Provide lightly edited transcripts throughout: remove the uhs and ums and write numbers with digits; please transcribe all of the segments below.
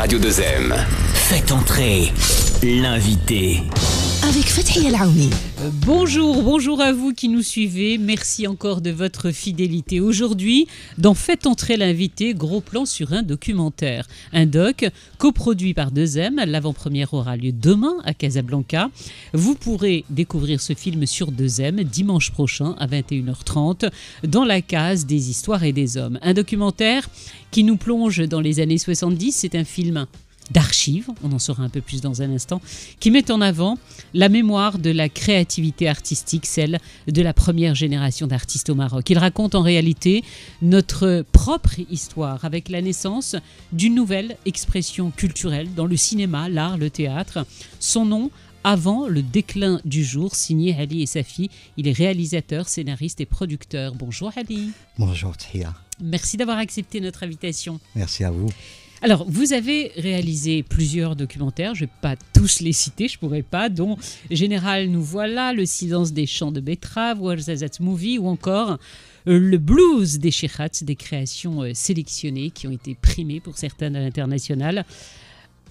Radio 2M. Faites entrer l'invité. Avec Fathia El-Aouni. Bonjour à vous qui nous suivez. Merci encore de votre fidélité. Aujourd'hui, dans Faites entrer l'invité, gros plan sur un documentaire. Un doc coproduit par 2M. L'avant-première aura lieu demain à Casablanca. Vous pourrez découvrir ce film sur 2M dimanche prochain à 21h30 dans la case des histoires et des hommes. Un documentaire qui nous plonge dans les années 70. C'est un film d'archives, on en saura un peu plus dans un instant, qui met en avant la mémoire de la créativité artistique, celle de la première génération d'artistes au Maroc. Il raconte en réalité notre propre histoire avec la naissance d'une nouvelle expression culturelle dans le cinéma, l'art, le théâtre. Son nom, Avant le déclin du jour, signé Ali Essafi. Il est réalisateur, scénariste et producteur. Bonjour Ali. Bonjour Tia. Merci d'avoir accepté notre invitation. Merci à vous. Alors, vous avez réalisé plusieurs documentaires, je ne vais pas tous les citer, je ne pourrais pas, dont Général, nous voilà, Le silence des champs de betteraves, Ouarzazate Movie ou encore le blues des Chirats, des créations sélectionnées qui ont été primées pour certaines à l'international.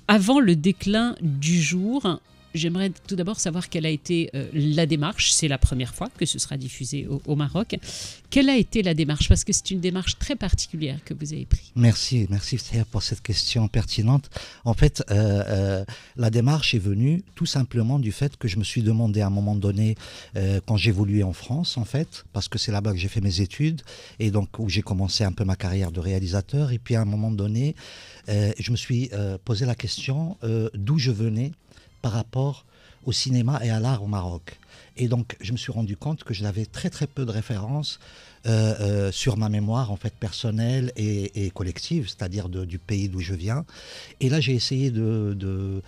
Avant le déclin du jour, j'aimerais tout d'abord savoir quelle a été la démarche. C'est la première fois que ce sera diffusé au Maroc. Quelle a été la démarche? Parce que c'est une démarche très particulière que vous avez prise. Merci pour cette question pertinente. En fait, la démarche est venue tout simplement du fait que je me suis demandé à un moment donné, quand j'évoluais en France, en fait, parce que c'est là-bas que j'ai fait mes études, et donc où j'ai commencé un peu ma carrière de réalisateur. Et puis à un moment donné, je me suis posé la question d'où je venais par rapport au cinéma et à l'art au Maroc. Et donc, je me suis rendu compte que j'avais très peu de références sur ma mémoire en fait personnelle et collective, c'est-à-dire du pays d'où je viens. Et là, j'ai essayé de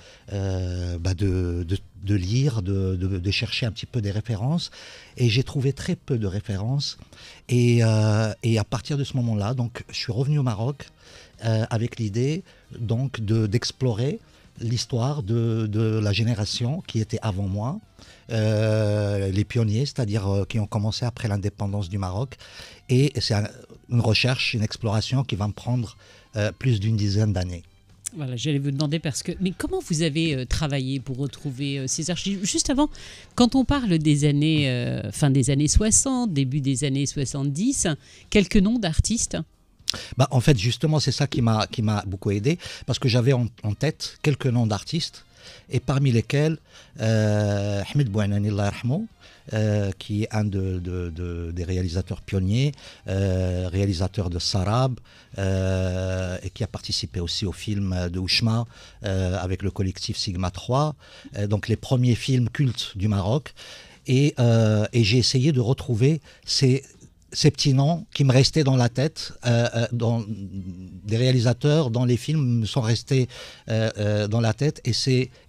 lire, de chercher un petit peu des références, et j'ai trouvé très peu de références. Et à partir de ce moment-là, donc, je suis revenu au Maroc avec l'idée donc d'explorer l'histoire de la génération qui était avant moi, les pionniers, c'est-à-dire qui ont commencé après l'indépendance du Maroc. Et c'est une recherche, une exploration qui va me prendre plus d'une dizaine d'années. Voilà, j'allais vous demander mais comment vous avez travaillé pour retrouver ces archives? Juste avant, quand on parle des années, fin des années 60, début des années 70, quelques noms d'artistes? En fait, justement, c'est ça qui m'a beaucoup aidé, parce que j'avais en tête quelques noms d'artistes, et parmi lesquels Ahmed Bouanani, Allah yarhamou, qui est un des réalisateurs pionniers, réalisateur de Sarab, et qui a participé aussi au film de Ouchma avec le collectif Sigma 3, donc les premiers films cultes du Maroc. Et j'ai essayé de retrouver ces petits noms qui me restaient dans la tête, des réalisateurs dont les films me sont restés dans la tête, et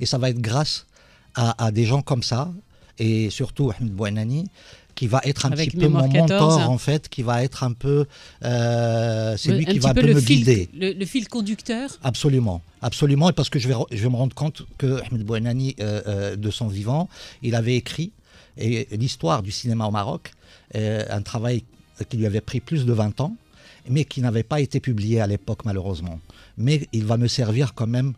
ça va être grâce à des gens comme ça, et surtout Ahmed Bouanani, qui va être un petit peu mon mentor, en fait, qui va être un peu... c'est lui qui va un peu me guider. Le fil conducteur? Absolument, et parce que je vais me rendre compte que Ahmed Bouanani, de son vivant, il avait écrit l'histoire du cinéma au Maroc, un travail qui lui avait pris plus de 20 ans, mais qui n'avait pas été publié à l'époque malheureusement. Mais il va me servir quand même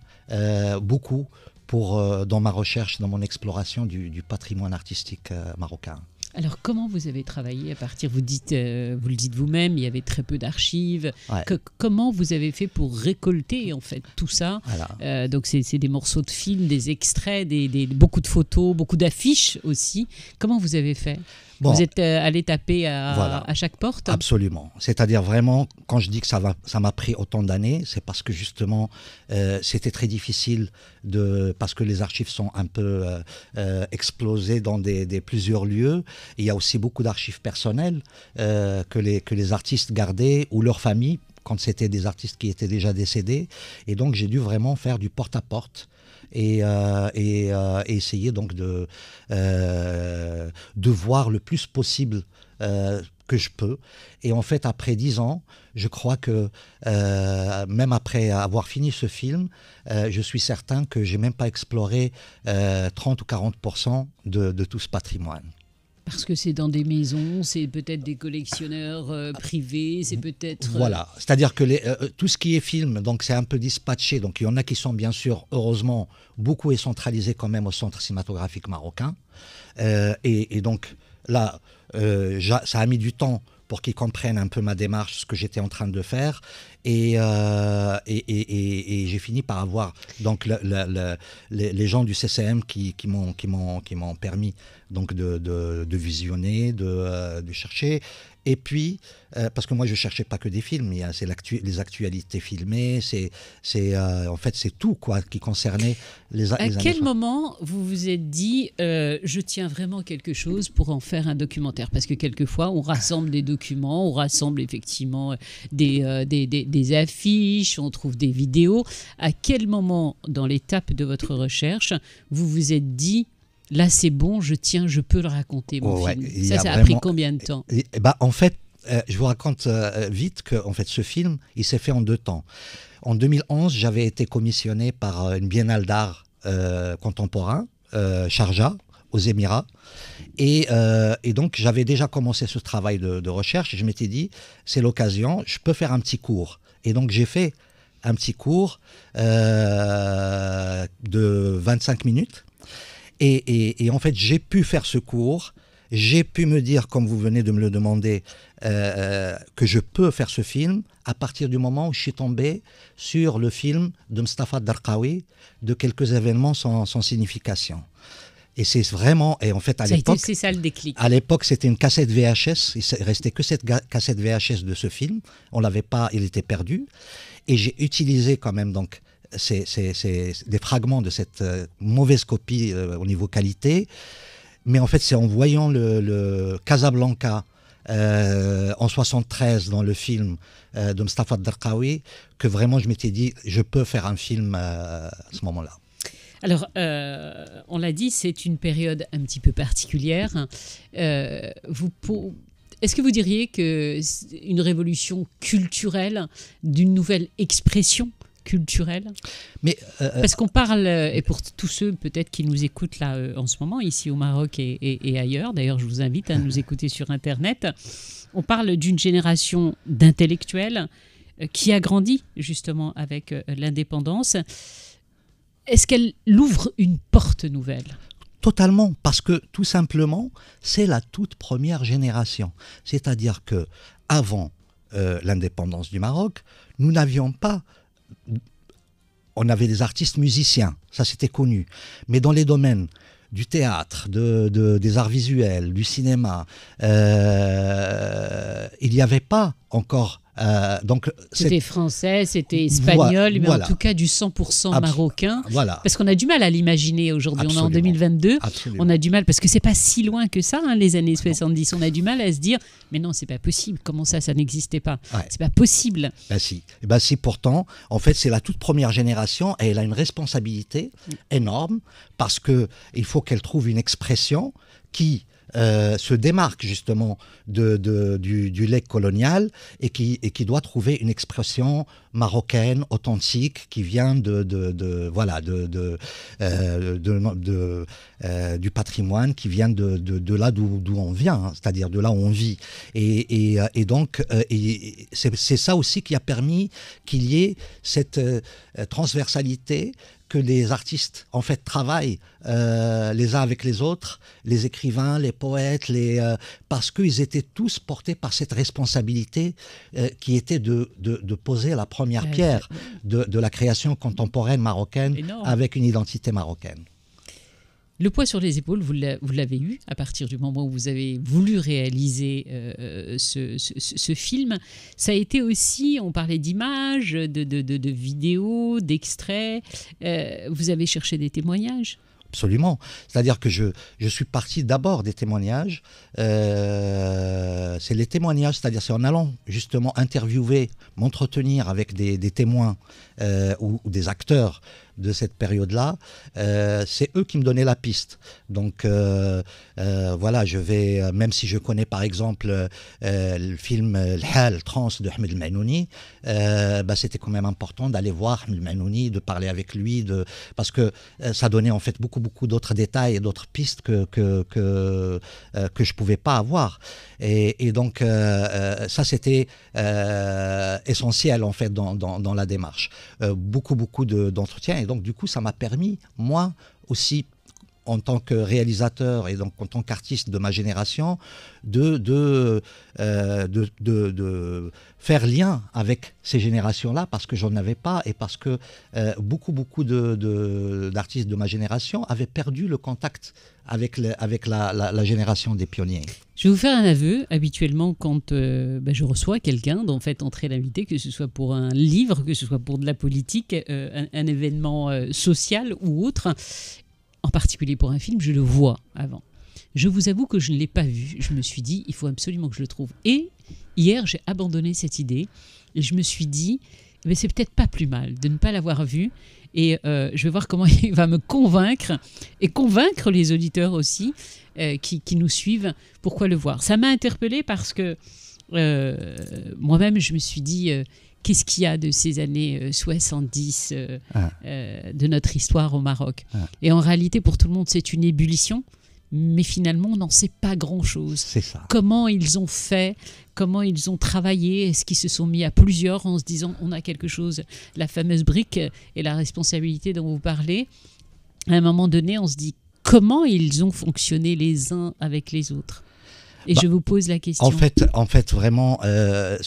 beaucoup dans ma recherche, dans mon exploration du patrimoine artistique marocain. Alors, comment vous avez travaillé à partir, vous le dites vous-même, il y avait très peu d'archives. Ouais. Comment vous avez fait pour récolter en fait tout ça? Voilà. Donc, c'est des morceaux de films, des extraits, beaucoup de photos, beaucoup d'affiches aussi. Comment vous avez fait? Vous êtes allé taper à chaque porte? Absolument. C'est-à-dire vraiment, quand je dis que ça m'a pris autant d'années, c'est parce que justement, c'était très difficile parce que les archives sont un peu explosées dans plusieurs lieux. Il y a aussi beaucoup d'archives personnelles que les artistes gardaient, ou leurs familles, quand c'était des artistes qui étaient déjà décédés. Et donc, j'ai dû vraiment faire du porte-à-porte. Et essayer donc de voir le plus possible que je peux. Et en fait, après 10 ans, je crois que même après avoir fini ce film, je suis certain que j'ai même pas exploré 30 ou 40% de tout ce patrimoine. Parce que c'est dans des maisons, c'est peut-être des collectionneurs privés, c'est peut-être... Voilà, c'est-à-dire que tout ce qui est film, donc c'est un peu dispatché, donc il y en a qui sont bien sûr, heureusement, beaucoup est centralisé quand même au Centre cinématographique marocain. Et donc là, ça a mis du temps pour qu'ils comprennent un peu ma démarche, ce que j'étais en train de faire. Et j'ai fini par avoir donc les gens du CCM qui m'ont permis donc de visionner, de chercher. Et puis, parce que moi je cherchais pas que des films, c'est les actualités filmées, en fait c'est tout quoi qui concernait les À années quel 60. moment vous vous êtes dit je tiens vraiment quelque chose pour en faire un documentaire? Parce que quelquefois on rassemble des documents, on rassemble effectivement des affiches, on trouve des vidéos. À quel moment dans l'étape de votre recherche vous vous êtes dit là c'est bon, je peux le raconter mon film? Ça a pris combien de temps? En fait, je vous raconte vite que en fait, ce film, il s'est fait en 2 temps. En 2011, j'avais été commissionné par une biennale d'art contemporain, Sharjah, aux Émirats. Et donc, j'avais déjà commencé ce travail de recherche. Et je m'étais dit, c'est l'occasion, je peux faire un petit cours. Et donc, j'ai fait un petit cours de 25 minutes. Et en fait, j'ai pu faire ce cours, j'ai pu me dire, comme vous venez de me le demander, que je peux faire ce film à partir du moment où je suis tombé sur le film de Mustapha Darqawi, de quelques événements sans signification. Et c'est vraiment, et en fait à l'époque, c'est ça le déclic. À l'époque, c'était une cassette VHS, il ne restait que cette cassette VHS de ce film, on l'avait pas, il était perdu, et j'ai utilisé quand même donc c'est des fragments de cette mauvaise copie au niveau qualité. Mais en fait, c'est en voyant le Casablanca en 73 dans le film de Mustapha Darqawi que vraiment je m'étais dit, je peux faire un film à ce moment-là. Alors, on l'a dit, c'est une période un petit peu particulière. Est-ce que vous diriez qu'une révolution culturelle, d'une nouvelle expression culturelle? Mais parce qu'on parle, et pour tous ceux peut-être qui nous écoutent là en ce moment, ici au Maroc et ailleurs, d'ailleurs je vous invite à nous écouter sur Internet, on parle d'une génération d'intellectuels qui a grandi justement avec l'indépendance. Est-ce qu'elle ouvre une porte nouvelle? Totalement, parce que tout simplement, c'est la toute première génération. C'est-à-dire que avant l'indépendance du Maroc, nous n'avions pas... On avait des artistes musiciens, ça c'était connu. Mais dans les domaines du théâtre, des arts visuels, du cinéma, il n'y avait pas encore... c'était français, c'était espagnol, mais en tout cas du 100% marocain. Voilà. Parce qu'on a du mal à l'imaginer aujourd'hui. On est en 2022. Absolument. On a du mal, parce que c'est pas si loin que ça, hein, les années 70. On a du mal à se dire, mais non, c'est pas possible. Comment ça n'existait pas? Ouais. C'est pas possible. Si. Si, pourtant, en fait, c'est la toute première génération et elle a une responsabilité énorme parce qu'il faut qu'elle trouve une expression qui se démarque justement du legs colonial et qui doit trouver une expression marocaine, authentique, qui vient du patrimoine, qui vient de là d'où on vient, hein, c'est-à-dire de là où on vit. Et donc, c'est ça aussi qui a permis qu'il y ait cette transversalité, que les artistes en fait travaillent les uns avec les autres, les écrivains, les poètes, parce qu'ils étaient tous portés par cette responsabilité qui était de poser la première pierre de la création contemporaine marocaine. Énorme. Avec une identité marocaine. Le poids sur les épaules, vous l'avez eu à partir du moment où vous avez voulu réaliser ce film. Ça a été aussi, on parlait d'images, de vidéos, d'extraits. Vous avez cherché des témoignages? Absolument. C'est-à-dire que je suis parti d'abord des témoignages. C'est les témoignages, c'est-à-dire c'est en allant justement interviewer, m'entretenir avec des témoins ou des acteurs de cette période-là, c'est eux qui me donnaient la piste. Donc voilà, je vais, même si je connais par exemple le film L'Hal Trans de Ahmed El-Maïnouni, c'était quand même important d'aller voir Ahmed El-Maïnouni, de parler avec lui, parce que ça donnait en fait beaucoup d'autres détails et d'autres pistes que je pouvais pas avoir. Et donc ça c'était essentiel en fait dans la démarche. Beaucoup d'entretiens, et donc du coup ça m'a permis moi aussi, en tant que réalisateur et donc en tant qu'artiste de ma génération, de faire lien avec ces générations-là, parce que j'en avais pas, et parce que beaucoup d'artistes de ma génération avaient perdu le contact avec la génération des pionniers. Je vais vous faire un aveu. Habituellement, quand je reçois quelqu'un dont Faites entrer l'invité, que ce soit pour un livre, que ce soit pour de la politique, un événement social ou autre, en particulier pour un film, je le vois avant. Je vous avoue que je ne l'ai pas vu. Je me suis dit, il faut absolument que je le trouve. Et hier, j'ai abandonné cette idée. Et je me suis dit, mais c'est peut-être pas plus mal de ne pas l'avoir vu. Et je vais voir comment il va me convaincre, et convaincre les auditeurs aussi qui nous suivent, pourquoi le voir. Ça m'a interpellée parce que moi-même, je me suis dit... qu'est-ce qu'il y a de ces années 70 de notre histoire au Maroc? Et en réalité, pour tout le monde, c'est une ébullition, mais finalement, on n'en sait pas grand-chose. C'est ça. Comment ils ont fait, comment ils ont travaillé, est-ce qu'ils se sont mis à plusieurs en se disant on a quelque chose, la fameuse brique et la responsabilité dont vous parlez. À un moment donné, on se dit comment ils ont fonctionné les uns avec les autres. Et je vous pose la question. En fait vraiment, de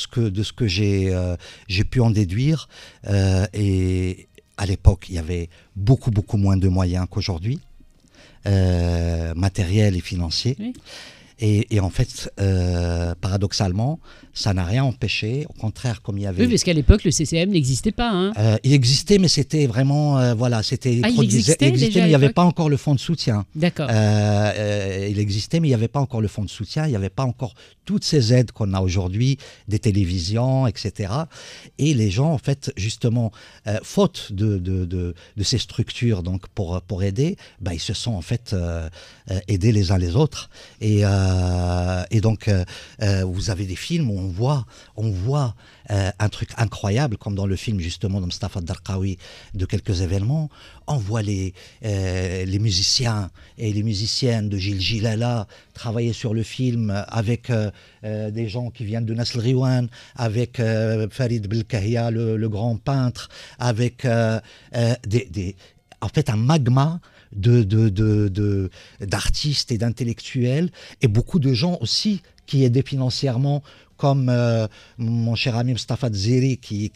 ce que j'ai pu en déduire, et à l'époque, il y avait beaucoup moins de moyens qu'aujourd'hui, matériels et financiers. Oui. Et en fait, paradoxalement, ça n'a rien empêché. Au contraire, comme il y avait... Oui, parce qu'à l'époque, le CCM n'exisait pas. Hein. Il existait, mais c'était vraiment... voilà, c'était... il existait mais il n'y avait pas encore le fonds de soutien. D'accord. Il existait, mais il n'y avait pas encore le fonds de soutien. Il n'y avait pas encore toutes ces aides qu'on a aujourd'hui, des télévisions, etc. Et les gens, en fait, justement, faute de ces structures donc pour aider, ils se sont en fait aidés les uns les autres. Et donc, vous avez des films où on voit un truc incroyable, comme dans le film justement de Mustafa Darqawi, de quelques événements. On voit les musiciens et les musiciennes de Gil Gilala travailler sur le film avec des gens qui viennent de Nasl Riwan, avec Farid Belkahia, le grand peintre, avec en fait un magma d'artistes et d'intellectuels, et beaucoup de gens aussi qui aidaient financièrement, comme mon cher ami Mustafa Dziri qui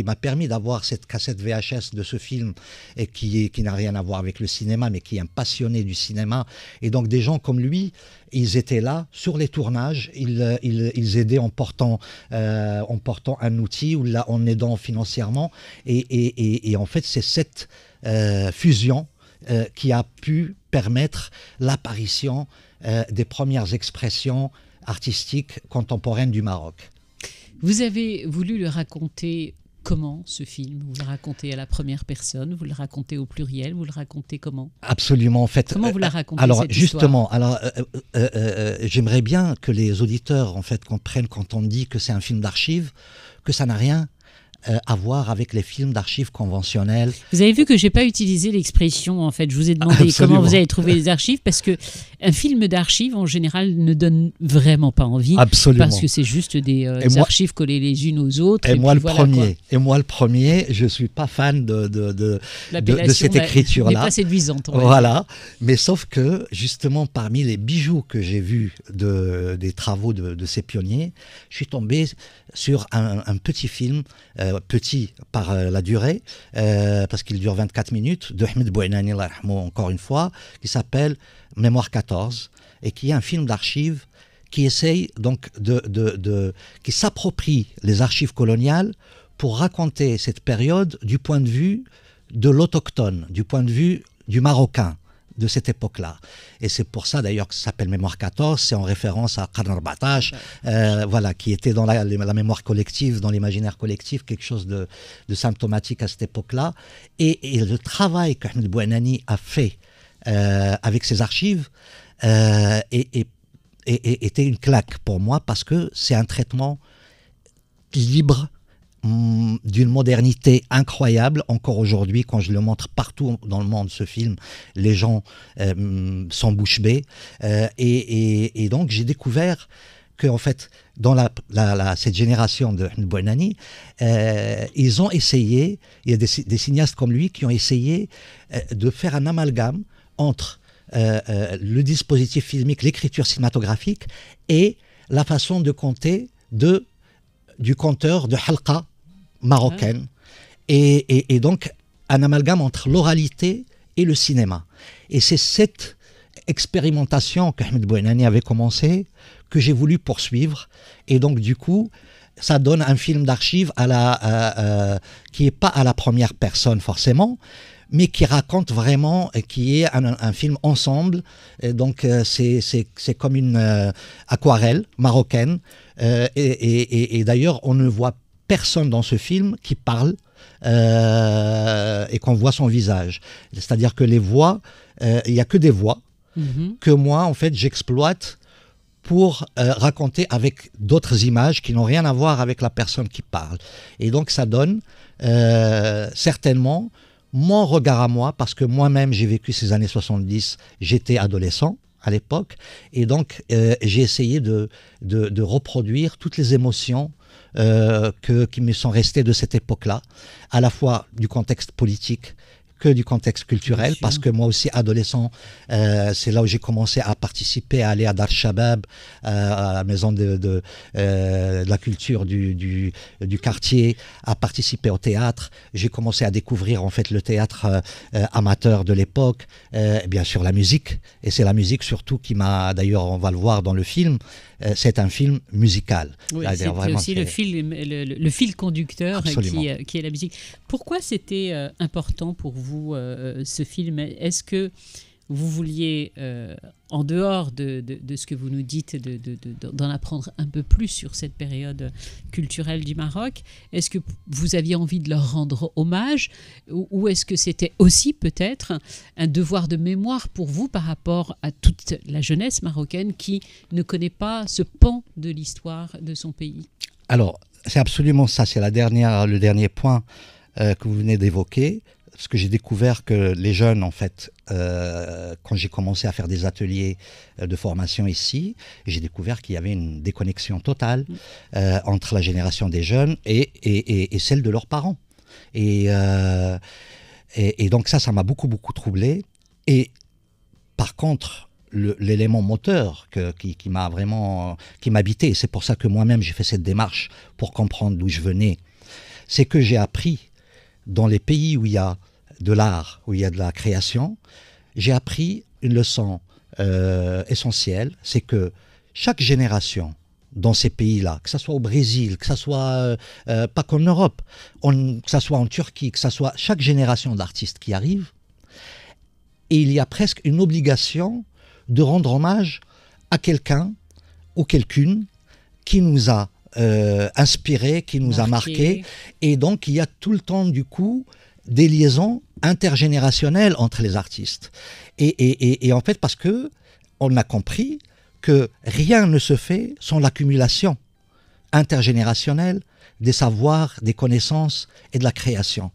m'a permis d'avoir cette cassette VHS de ce film, et qui n'a rien à voir avec le cinéma, mais qui est un passionné du cinéma. Et donc des gens comme lui, ils étaient là sur les tournages, ils aidaient en portant un outil, ou là en aidant financièrement. Et en fait, c'est cette fusion qui a pu permettre l'apparition des premières expressions artistiques contemporaines du Maroc. Vous avez voulu le raconter comment, ce film? Vous le racontez à la première personne, vous le racontez au pluriel, vous le racontez comment? Absolument, en fait. Comment vous la racontez, alors, cette justement, histoire? J'aimerais bien que les auditeurs en fait comprennent, quand on dit que c'est un film d'archives, que ça n'a rien à voir avec les films d'archives conventionnels. Vous avez vu que j'ai pas utilisé l'expression, en fait. Je vous ai demandé Absolument. Comment vous avez trouvé les archives, parce que un film d'archives, en général, ne donne vraiment pas envie. Absolument. Parce que c'est juste des archives collées les unes aux autres. Et moi, le voilà, premier, je suis pas fan de cette écriture-là. Elle n'est pas séduisante. Voilà. Mais sauf que, justement, parmi les bijoux que j'ai vus des travaux de ces pionniers, je suis tombé sur un petit film, petit par la durée, parce qu'il dure 24 minutes, de Ahmed Bouinani, encore une fois, qui s'appelle Mémoire 14, et qui est un film d'archives qui essaye donc qui s'approprie les archives coloniales pour raconter cette période du point de vue de l'autochtone, du point de vue du Marocain, de cette époque-là. Et c'est pour ça d'ailleurs que ça s'appelle Mémoire 14, c'est en référence à Qarn 14, voilà, qui était dans la mémoire collective, dans l'imaginaire collectif, quelque chose de symptomatique à cette époque-là. Et le travail qu'Ahmed Bouanani a fait avec ses archives était une claque pour moi, parce que c'est un traitement libre, d'une modernité incroyable. Encore aujourd'hui, quand je le montre partout dans le monde, ce film, les gens sont bouche bée. Et donc, j'ai découvert que, en fait, dans cette génération de Bouanani, ils ont essayé, il y a des cinéastes comme lui qui ont essayé de faire un amalgame entre le dispositif filmique, l'écriture cinématographique et la façon de compter du conteur de halqa marocaine. Et donc un amalgame entre l'oralité et le cinéma. Et c'est cette expérimentation qu'Ahmed Bouanani avait commencé que j'ai voulu poursuivre. Et donc du coup, ça donne un film d'archives qui n'est pas à la première personne forcément, mais qui raconte vraiment, qui est un film ensemble. Et donc c'est comme une aquarelle marocaine. Et d'ailleurs, on ne voit personne dans ce film qui parle et qu'on voit son visage. C'est-à-dire que les voix, il n'y a que des voix que moi, en fait, j'exploite pour raconter avec d'autres images qui n'ont rien à voir avec la personne qui parle. Et donc, ça donne certainement mon regard à moi, parce que moi-même, j'ai vécu ces années 70, j'étais adolescent à l'époque, et donc j'ai essayé de reproduire toutes les émotions qui me sont restées de cette époque-là, à la fois du contexte politique que du contexte culturel, parce que moi aussi, adolescent, c'est là où j'ai commencé à participer, à aller à Dar Shabab, à la maison de la culture du quartier, à participer au théâtre. J'ai commencé à découvrir en fait le théâtre amateur de l'époque, bien sûr la musique, et c'est la musique surtout qui m'a, d'ailleurs on va le voir dans le film, c'est un film musical. Oui, c'est aussi le fil conducteur qui est la musique. Pourquoi c'était important pour vous ce film? Est-ce que vous vouliez, en dehors de ce que vous nous dites, d'en apprendre un peu plus sur cette période culturelle du Maroc? Est-ce que vous aviez envie de leur rendre hommage, ou est-ce que c'était aussi peut-être un devoir de mémoire pour vous par rapport à toute la jeunesse marocaine qui ne connaît pas ce pan de l'histoire de son pays? Alors, c'est absolument ça, c'est le dernier point que vous venez d'évoquer. Parce que j'ai découvert que les jeunes, en fait, quand j'ai commencé à faire des ateliers de formation ici, j'ai découvert qu'il y avait une déconnexion totale entre la génération des jeunes et celle de leurs parents. Et donc ça m'a beaucoup troublé. Et par contre, l'élément moteur qui m'habitait, et c'est pour ça que moi-même j'ai fait cette démarche pour comprendre d'où je venais, c'est que j'ai appris dans les pays où il y a de l'art, où il y a de la création, j'ai appris une leçon essentielle, c'est que chaque génération dans ces pays-là, que ce soit au Brésil, que ce soit pas qu'en Europe, que ce soit en Turquie, que ce soit chaque génération d'artistes qui arrive, et il y a presque une obligation de rendre hommage à quelqu'un ou quelqu'une qui nous a inspiré, qui nous a marqué, et donc il y a tout le temps du coup des liaisons intergénérationnelles entre les artistes. Et en fait, parce que on a compris que rien ne se fait sans l'accumulation intergénérationnelle des savoirs, des connaissances et de la création.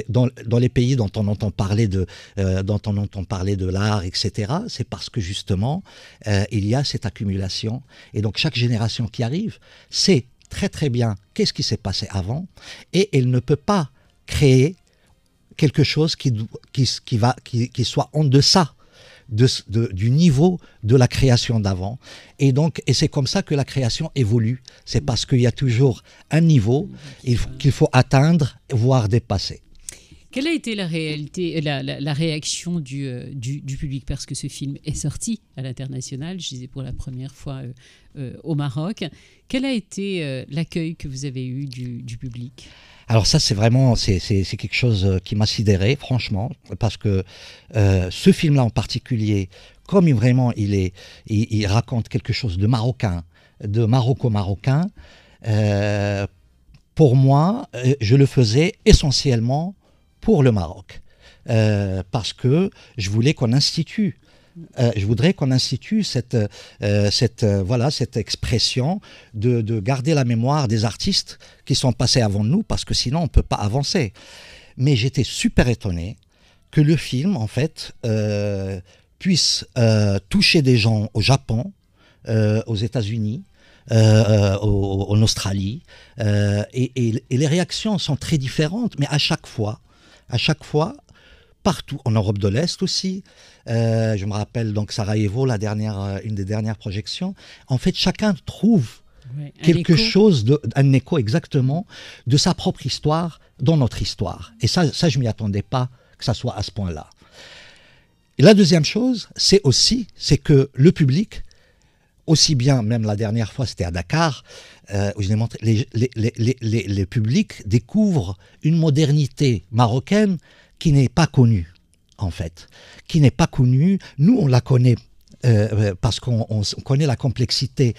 Dans les pays dont on entend parler de l'art, etc., c'est parce que justement, il y a cette accumulation. Et donc, chaque génération qui arrive sait très très bien qu'est-ce qui s'est passé avant, et elle ne peut pas créer quelque chose qui soit en deçà du niveau de la création d'avant. Et c'est comme ça que la création évolue. C'est parce qu'il y a toujours un niveau qu'il faut atteindre, voire dépasser. Quelle a été la réaction du public? Parce que ce film est sorti à l'international, je disais pour la première fois au Maroc. Quel a été l'accueil que vous avez eu du public? Alors ça, c'est vraiment c'est quelque chose qui m'a sidéré, franchement, parce que ce film-là en particulier, comme vraiment il raconte quelque chose de marocain, de maroco-marocain, pour moi, je le faisais essentiellement pour le Maroc, parce que je voulais qu'on institue. Je voudrais qu'on institue cette expression de garder la mémoire des artistes qui sont passés avant nous, parce que sinon on ne peut pas avancer. Mais j'étais super étonné que le film, en fait, puisse toucher des gens au Japon, aux États-Unis, en Australie, et les réactions sont très différentes, mais à chaque fois, partout, en Europe de l'Est aussi. Je me rappelle donc Sarajevo, une des dernières projections. En fait, chacun trouve quelque chose, un écho exactement, de sa propre histoire dans notre histoire. Et ça je ne m'y attendais pas que ça soit à ce point-là. Et la deuxième chose, c'est que le public, aussi bien, même la dernière fois, c'était à Dakar, où je l'ai montré, les publics découvrent une modernité marocaine qui n'est pas connue, en fait. Qui n'est pas connue. Nous, on la connaît parce qu'on connaît la complexité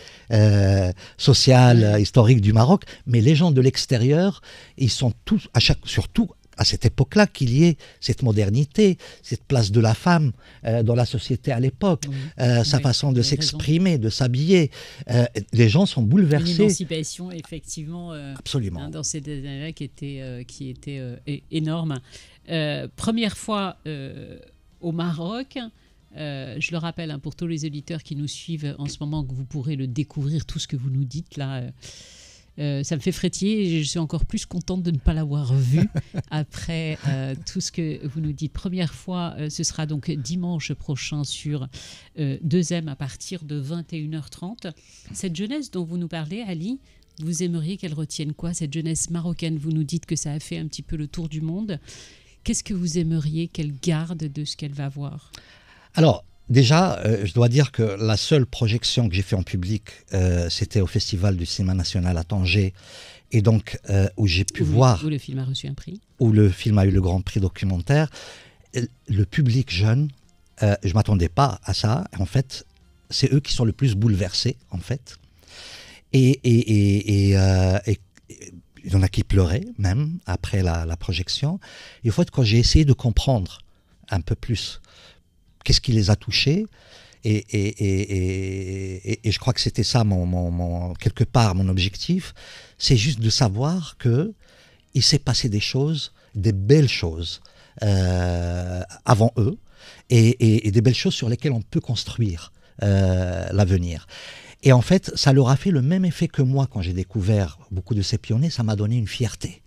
sociale, historique du Maroc, mais les gens de l'extérieur, ils sont tous, surtout à cette époque-là, qu'il y ait cette modernité, cette place de la femme dans la société à l'époque, sa façon de s'exprimer, de s'habiller. Les gens sont bouleversés. Une émancipation, effectivement, absolument. Dans ces années-là qui était énorme. Première fois au Maroc. Je le rappelle pour tous les auditeurs qui nous suivent en ce moment, que vous pourrez le découvrir, tout ce que vous nous dites là. Ça me fait frétiller et je suis encore plus contente de ne pas l'avoir vu après tout ce que vous nous dites. Première fois, ce sera donc dimanche prochain sur 2M à partir de 21h30. Cette jeunesse dont vous nous parlez, Ali, vous aimeriez qu'elle retienne quoi, cette jeunesse marocaine? Vous nous dites que ça a fait un petit peu le tour du monde. Qu'est-ce que vous aimeriez qu'elle garde de ce qu'elle va voir? Alors, déjà, je dois dire que la seule projection que j'ai fait en public, c'était au Festival du cinéma national à Tanger, et donc où j'ai pu voir... Où le film a reçu un prix. Où le film a eu le Grand Prix documentaire. Le public jeune, je ne m'attendais pas à ça. En fait, c'est eux qui sont le plus bouleversés, en fait. Et il y en a qui pleuraient, même, après la projection. Et en fait, quand j'ai essayé de comprendre un peu plus qu'est-ce qui les a touchés, et je crois que c'était ça, quelque part, mon objectif, c'est juste de savoir qu'il s'est passé des choses, des belles choses, avant eux, et des belles choses sur lesquelles on peut construire l'avenir. Et en fait, ça leur a fait le même effet que moi quand j'ai découvert beaucoup de ces pionniers. Ça m'a donné une fierté.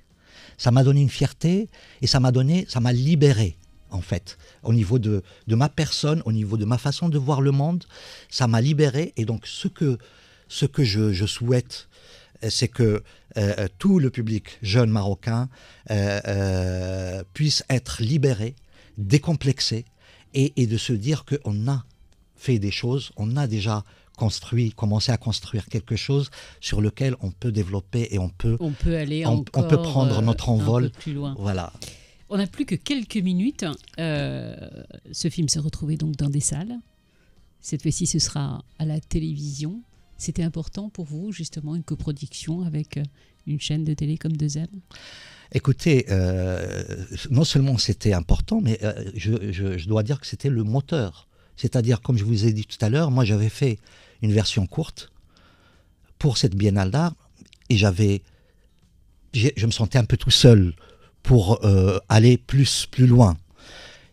Ça m'a donné une fierté et ça m'a libéré, en fait, au niveau de ma personne, au niveau de ma façon de voir le monde. Ça m'a libéré. Et donc, ce que je souhaite, c'est que tout le public jeune marocain puisse être libéré, décomplexé, et de se dire qu'on a fait des choses, on a déjà commencer à construire quelque chose sur lequel on peut développer et on peut aller on peut prendre notre envol un peu plus loin. Voilà. On n'a plus que quelques minutes. Ce film s'est retrouvé donc dans des salles. Cette fois-ci, ce sera à la télévision. C'était important pour vous, justement, une coproduction avec une chaîne de télé comme 2M? Écoutez, non seulement c'était important, mais je dois dire que c'était le moteur. C'est-à-dire, comme je vous ai dit tout à l'heure, moi j'avais fait une version courte pour cette Biennale d'art et je me sentais un peu tout seul pour aller plus loin.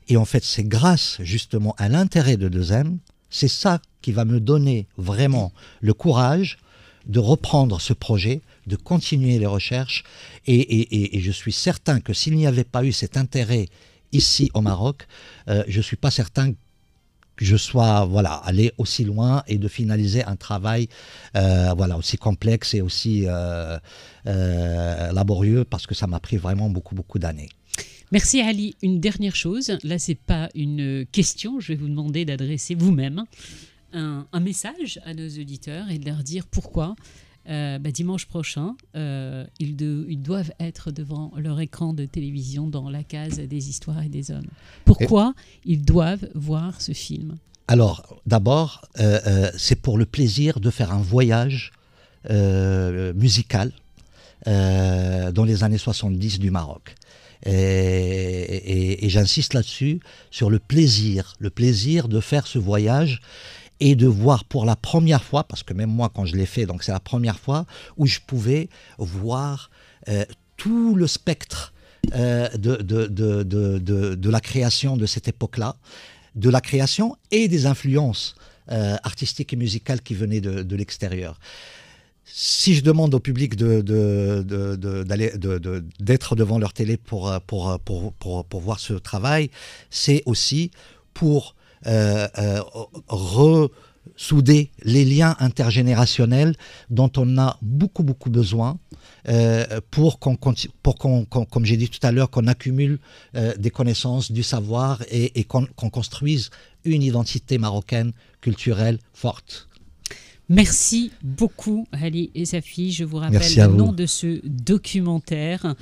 Et en fait, c'est grâce justement à l'intérêt de 2M, c'est ça qui va me donner vraiment le courage de reprendre ce projet, de continuer les recherches. Et je suis certain que s'il n'y avait pas eu cet intérêt ici au Maroc, je ne suis pas certain que je sois allé aussi loin et de finaliser un travail aussi complexe et aussi laborieux, parce que ça m'a pris vraiment beaucoup d'années. Merci Ali. Une dernière chose, là c'est pas une question, je vais vous demander d'adresser vous-même un message à nos auditeurs et de leur dire pourquoi dimanche prochain ils doivent être devant leur écran de télévision dans la case des histoires et des hommes. Pourquoi ils doivent voir ce film? Alors d'abord, c'est pour le plaisir de faire un voyage musical dans les années 70 du Maroc. Et j'insiste là-dessus, sur le plaisir de faire ce voyage et de voir pour la première fois, parce que même moi quand je l'ai fait, donc c'est la première fois où je pouvais voir tout le spectre de la création de cette époque-là, de la création et des influences artistiques et musicales qui venaient de l'extérieur. Si je demande au public d'être devant leur télé pour voir ce travail, c'est aussi pour ressouder les liens intergénérationnels dont on a beaucoup besoin pour qu'on, comme j'ai dit tout à l'heure, qu'on accumule des connaissances, du savoir et qu'on construise une identité marocaine culturelle forte. Merci beaucoup Ali et Safi. Je vous rappelle le nom de ce documentaire.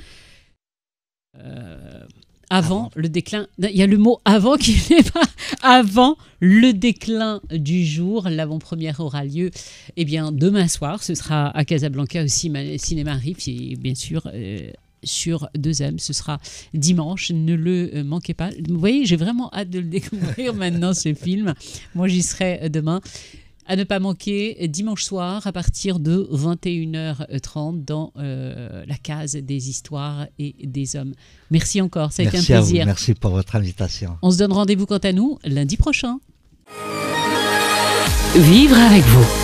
Avant le déclin, il y a le mot avant qui n'est pas avant le déclin du jour. L'avant-première aura lieu demain soir. Ce sera à Casablanca au Cinéma Riff et bien sûr sur 2M. Ce sera dimanche. Ne le manquez pas. Vous voyez, j'ai vraiment hâte de le découvrir maintenant ce film. Moi, j'y serai demain. À ne pas manquer, dimanche soir à partir de 21h30 dans la case des histoires et des hommes. Merci encore, ça a été un plaisir. Merci à vous, merci pour votre invitation. On se donne rendez-vous quant à nous lundi prochain. Vivre avec vous.